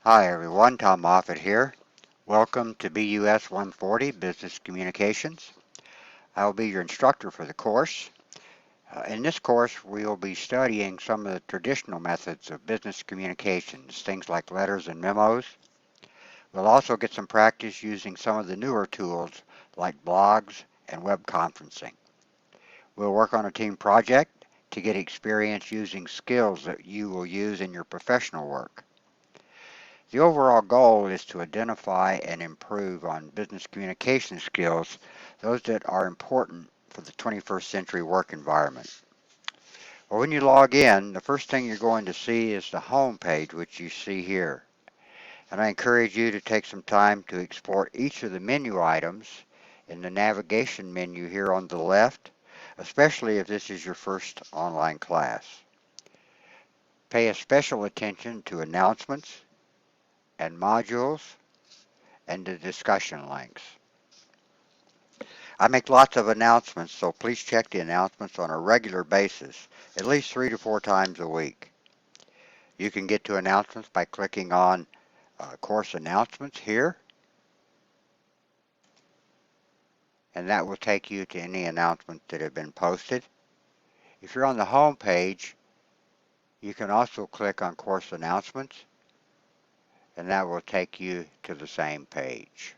Hi everyone, Tom Moffett here. Welcome to BUS 140 Business Communications. I will be your instructor for the course. In this course, we will be studying some of the traditional methods of business communications, things like letters and memos. We'll also get some practice using some of the newer tools like blogs and web conferencing. We'll work on a team project to get experience using skills that you will use in your professional work. The overall goal is to identify and improve on business communication skills, those that are important for the 21st century work environment. Well, when you log in, the first thing you're going to see is the home page, which you see here. And I encourage you to take some time to explore each of the menu items in the navigation menu here on the left, especially if this is your first online class. Pay a special attention to announcements and modules and the discussion links. I make lots of announcements, so please check the announcements on a regular basis, at least 3 to 4 times a week. You can get to announcements by clicking on course announcements here, and that will take you to any announcements that have been posted. If you're on the home page, you can also click on course announcements, and that will take you to the same page.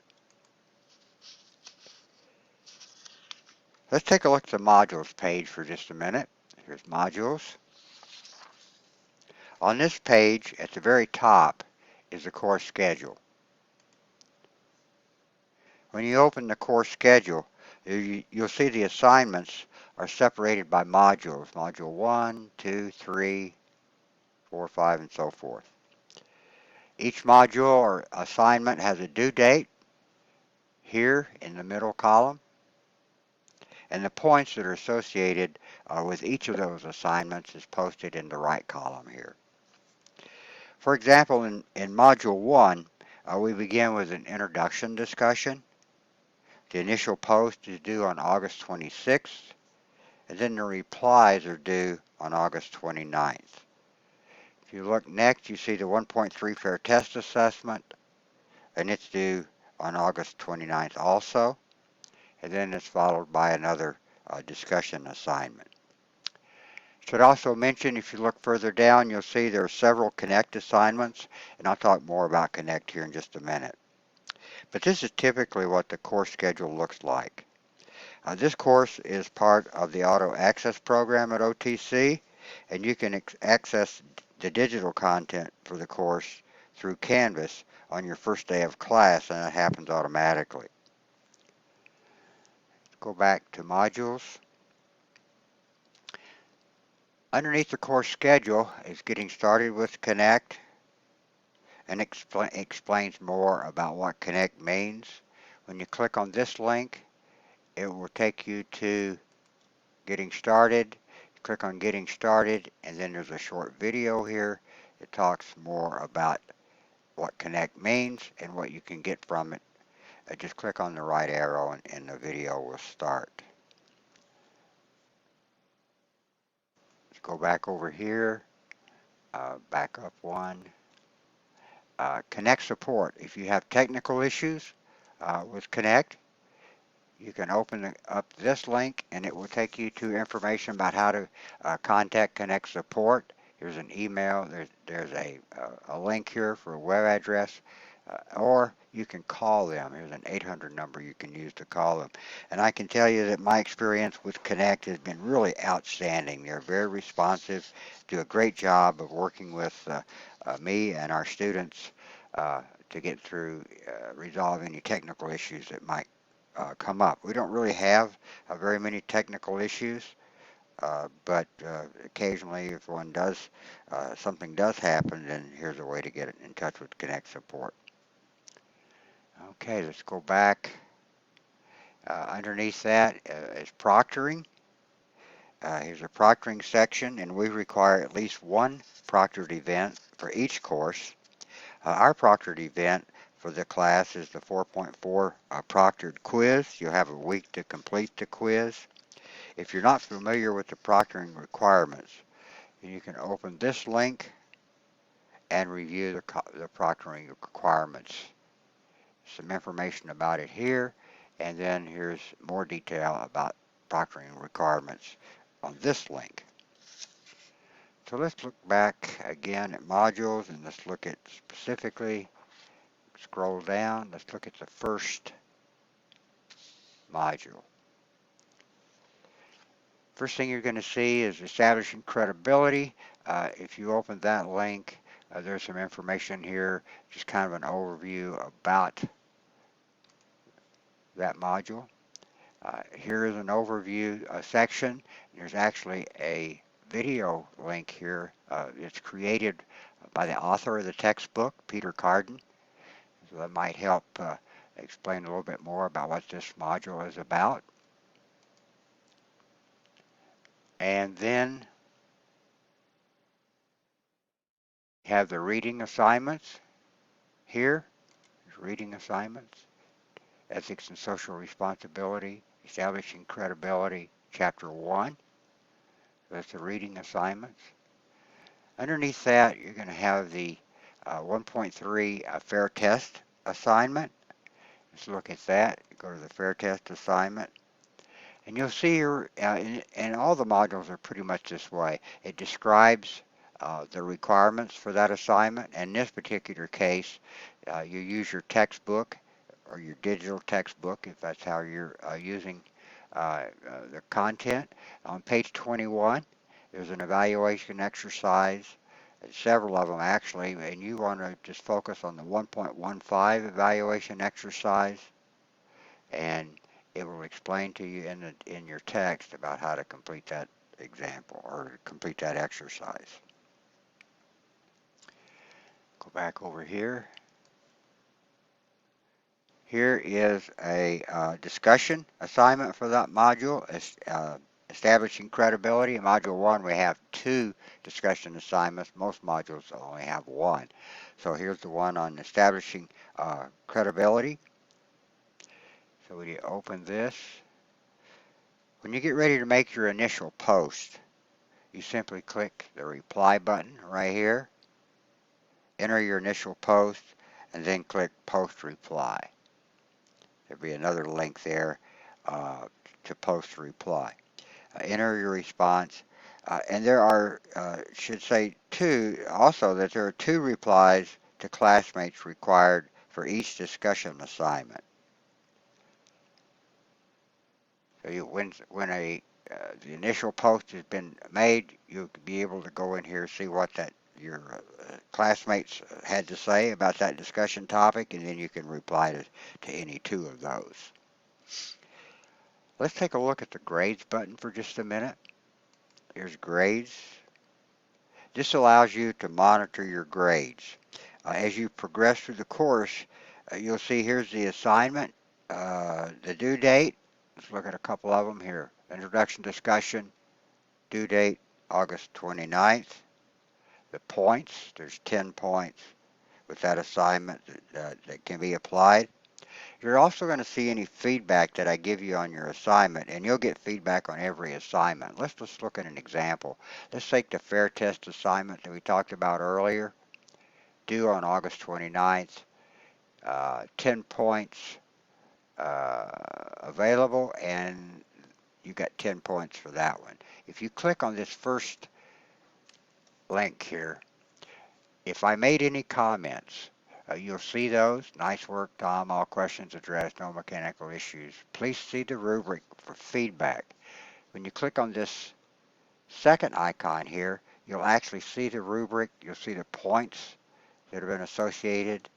Let's take a look at the modules page for just a minute. Here's modules. On this page, at the very top, is the course schedule. When you open the course schedule, you'll see the assignments are separated by modules. Module 1, 2, 3, 4, 5, and so forth. Each module or assignment has a due date here in the middle column, and the points that are associated with each of those assignments is posted in the right column here. For example, in Module 1, we begin with an introduction discussion. The initial post is due on August 26th, and then the replies are due on August 29th. If you look next, you see the 1.3 fair test assessment, and it's due on August 29th also, and then it's followed by another discussion assignment. Should also mention, if you look further down, you'll see there are several Connect assignments, and I'll talk more about Connect here in just a minute. But this is typically what the course schedule looks like. This course is part of the Auto Access program at OTC, and you can access the digital content for the course through Canvas on your first day of class, and it happens automatically. Go back to modules. Underneath the course schedule is Getting Started with Connect, and explains more about what Connect means. When you click on this link, it will take you to Getting Started. Click on Getting Started, and then there's a short video here. It talks more about what Connect means and what you can get from it. Just click on the right arrow and the video will start. Let's go back over here, back up one. Connect support. If you have technical issues with Connect, you can open up this link and it will take you to information about how to contact Connect support. Here's an email, there's a link here for a web address, or you can call them. Here's an 800 number you can use to call them. And I can tell you that my experience with Connect has been really outstanding. They're very responsive, do a great job of working with me and our students to get through resolve any technical issues that might come up. We don't really have very many technical issues, but occasionally if one does, something does happen, then here's a way to get in touch with Connect support. Okay, let's go back. Underneath that is proctoring. Here's a proctoring section, and we require at least one proctored event for each course. Our proctored event for the class is the 4.4 proctored quiz. You'll have a week to complete the quiz. If you're not familiar with the proctoring requirements, you can open this link and review the proctoring requirements. Some information about it here, and then here's more detail about proctoring requirements on this link. So let's look back again at modules, and let's look at specifically, scroll down, let's look at the first module. First thing you're going to see is establishing credibility. If you open that link, there's some information here, just kind of an overview about that module. Here is an overview section. There's actually a video link here. It's created by the author of the textbook, Peter Carden. So that might help explain a little bit more about what this module is about. And then have the reading assignments here. Reading assignments, ethics and social responsibility, establishing credibility, chapter 1. That's the reading assignments. Underneath that, you're going to have the 1.3 fair test assignment. Let's look at that. Go to the fair test assignment. And you'll see here, and all the modules are pretty much this way. It describes the requirements for that assignment. In this particular case, you use your textbook or your digital textbook if that's how you're using the content. On page 21, there's an evaluation exercise, several of them actually, and you want to just focus on the 1.15 evaluation exercise, and it will explain to you in your text about how to complete that example or complete that exercise. Go back over here. Here is a discussion assignment for that module, establishing credibility. In Module 1, we have 2 discussion assignments. Most modules only have 1. So here's the one on establishing credibility. So when you open this, when you get ready to make your initial post, you simply click the reply button right here, enter your initial post, and then click post reply. There'll be another link there to post reply. Enter your response. And there are, should say also that there are 2 replies to classmates required for each discussion assignment. So when the initial post has been made, you'll be able to go in here and see what your classmates had to say about that discussion topic, and then you can reply to any 2 of those. Let's take a look at the grades button for just a minute. Here's grades. This allows you to monitor your grades. As you progress through the course, you'll see here's the assignment, the due date. Let's look at a couple of them here. Introduction discussion, due date August 29th. The points, there's 10 points with that assignment that can be applied. You're also going to see any feedback that I give you on your assignment, and you'll get feedback on every assignment. Let's just look at an example. Let's take the fair test assignment that we talked about earlier, due on August 29th, 10 points available, and you got 10 points for that one. If you click on this first link here, if I made any comments, you'll see those. Nice work, Tom. All questions addressed. No mechanical issues. Please see the rubric for feedback. When you click on this second icon here, you'll actually see the rubric. You'll see the points that have been associated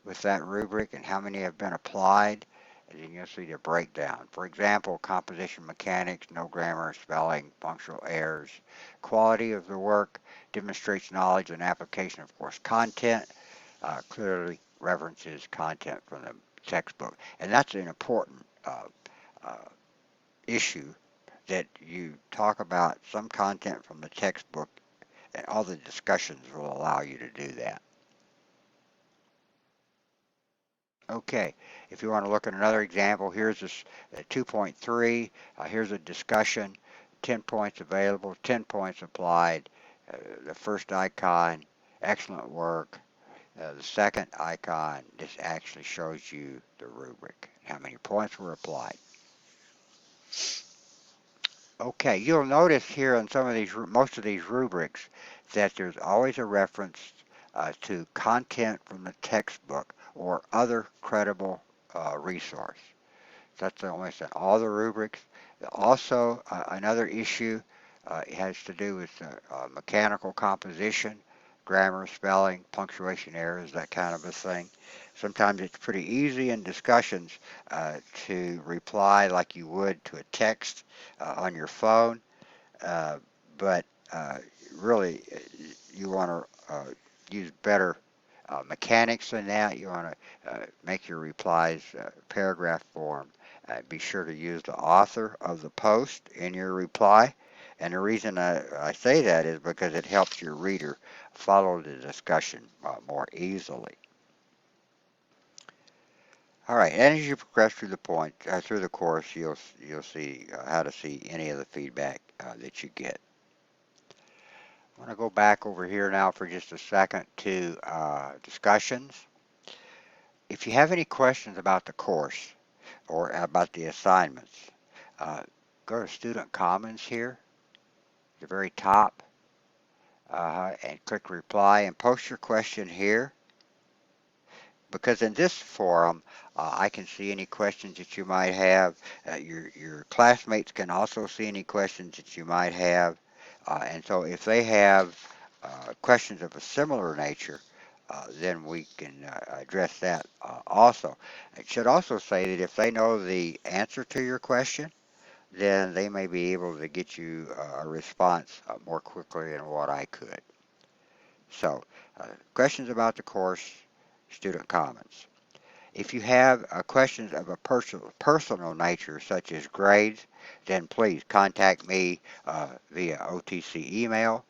with that rubric and how many have been applied. And then you'll see the breakdown. For example, composition mechanics, no grammar, spelling, functional errors. Quality of the work demonstrates knowledge and application of course content. Clearly references content from the textbook. And that's an important issue, that you talk about some content from the textbook, and all the discussions will allow you to do that. Okay, if you want to look at another example, here's this 2.3. Here's a discussion, 10 points available, 10 points applied. The first icon Excellent work. The second icon, this actually shows you the rubric, how many points were applied. Okay, you'll notice here on some of these, most of these rubrics, that there's always a reference to content from the textbook or other credible resource. That's almost in all the rubrics. Also, another issue has to do with mechanical composition, grammar, spelling, punctuation errors, that kind of a thing. Sometimes it's pretty easy in discussions to reply like you would to a text on your phone, uh, but really you want to use better mechanics than that. You want to make your replies paragraph form. Be sure to use the author of the post in your reply. And the reason I say that is because it helps your reader follow the discussion more easily. All right, and as you progress through the through the course, you'll see how to see any of the feedback that you get. I want to go back over here now for just a second to discussions. If you have any questions about the course or about the assignments, uh, go to Student Comments here, at the very top, and click Reply and post your question here. Because in this forum, I can see any questions that you might have. Your classmates can also see any questions that you might have. And so if they have questions of a similar nature, then we can address that also. It should also say that if they know the answer to your question, then they may be able to get you a response more quickly than what I could. So, questions about the course, student comments. If you have questions of a personal nature, such as grades, then please contact me via OTC email.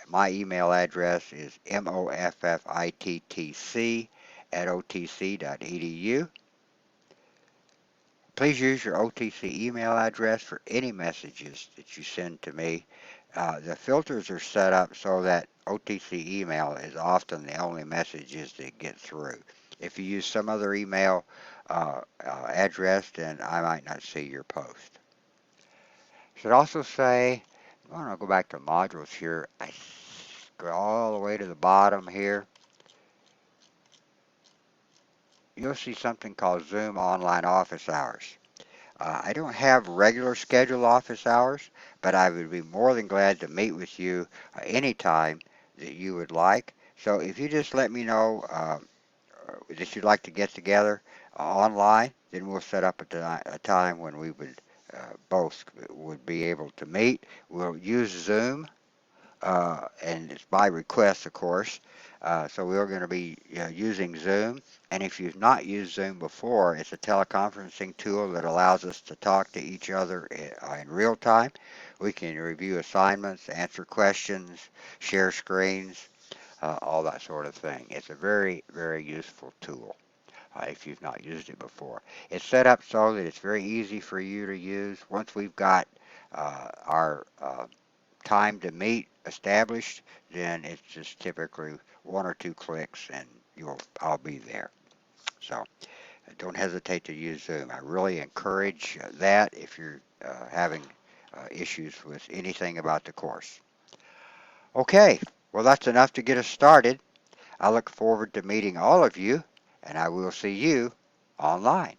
My email address is moffittc@otc.edu. Please use your OTC email address for any messages that you send to me. The filters are set up so that OTC email is often the only messages that get through. If you use some other email address, then I might not see your post. Should also say, I want to go back to modules here. I go all the way to the bottom here. You'll see something called Zoom Online Office Hours. I don't have regular scheduled office hours, but I would be more than glad to meet with you anytime that you would like. So if you just let me know that you'd like to get together online, then we'll set up a time when we would both would be able to meet. We'll use Zoom, and it's by request, of course. So we're going to be using Zoom. And if you've not used Zoom before, it's a teleconferencing tool that allows us to talk to each other in real time. We can review assignments, answer questions, share screens, all that sort of thing. It's a very, very useful tool if you've not used it before. It's set up so that it's very easy for you to use. Once we've got our time to meet established, then it's just typically one or two clicks and I'll be there. So don't hesitate to use Zoom. I really encourage that if you're having issues with anything about the course. Okay, well that's enough to get us started. I look forward to meeting all of you, and I will see you online.